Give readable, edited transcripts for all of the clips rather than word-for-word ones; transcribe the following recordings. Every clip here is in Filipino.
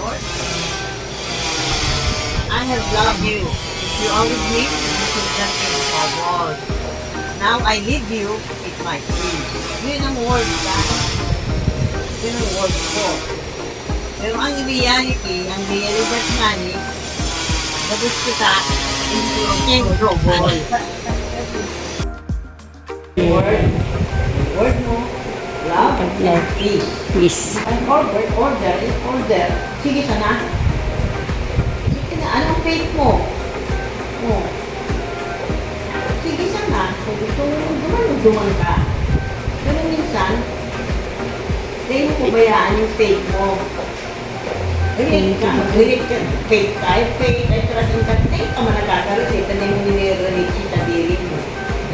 Lord. I have loved you. If you are with me, you should nothing of all. Now I leave you with my free. Yun ang word ka. Yun ang word ko. Pero ang reality, ang realidad nga ni, labos kita, yung trouble. Word mo, love and peace. Peace. Ang order. Sige sana. Sige na, anong faith mo? Oh. Sige sana, kung gusto mo duman ka. Pero minsan, hindi mo pabayaan yung faith mo. Relate ka, faith tayo, faith ay trusting ka, hindi ka man nagkakaroon, hindi mo nire-relate si tabirin mo.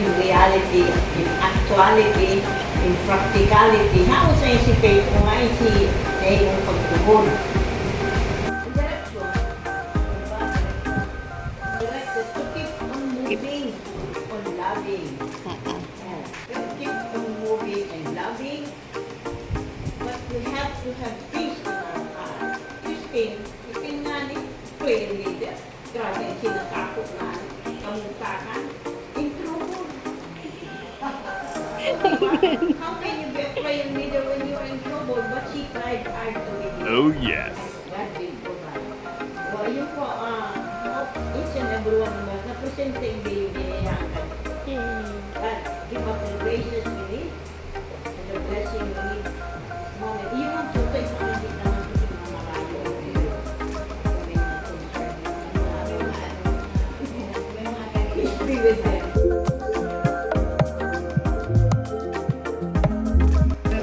In reality, in actuality, in practicality, how sa si faith mo nga si yung pagtugon. Direction to keep on moving, on loving. To keep on moving and loving, but we have to have peace in our heart. Isipin nga ni prayer leader, grabe ang sinasakot na kamutakan, in trouble. How can you be a prayer leader when you're in trouble? But she tried hard to be. Oh, yes. God will provide. So, yun po, each and every one of us, na-present sa hindi yung binayakan. God, give us the gracious we need and the blessing we need. Moment. Yun ang tutoy sa hindi naman sa mga marayo. History with them.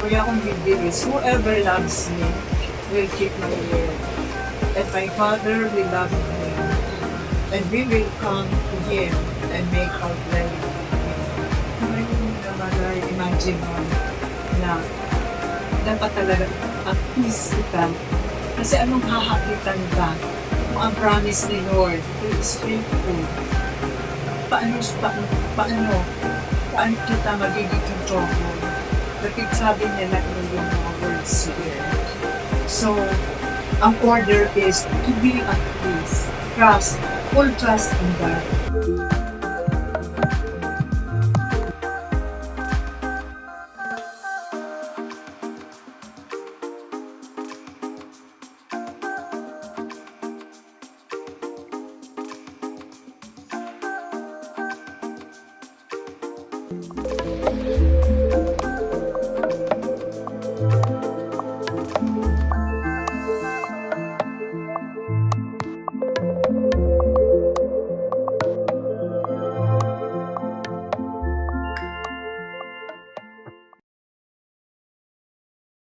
Kaya akong bibigis, whoever loves me will keep my word. And my Father will love me. And we will come to Him and make our dwelling with Him. Ngayon naman ay imagine mo na dapat talaga at peace ka. Kasi anong hahakitan ka kung ang promise ni Lord is faithful? Paano kita magiging trouble? Bakit sabi niya na yung mga words here? So, ang order is to be at peace. Trust, full trust in God.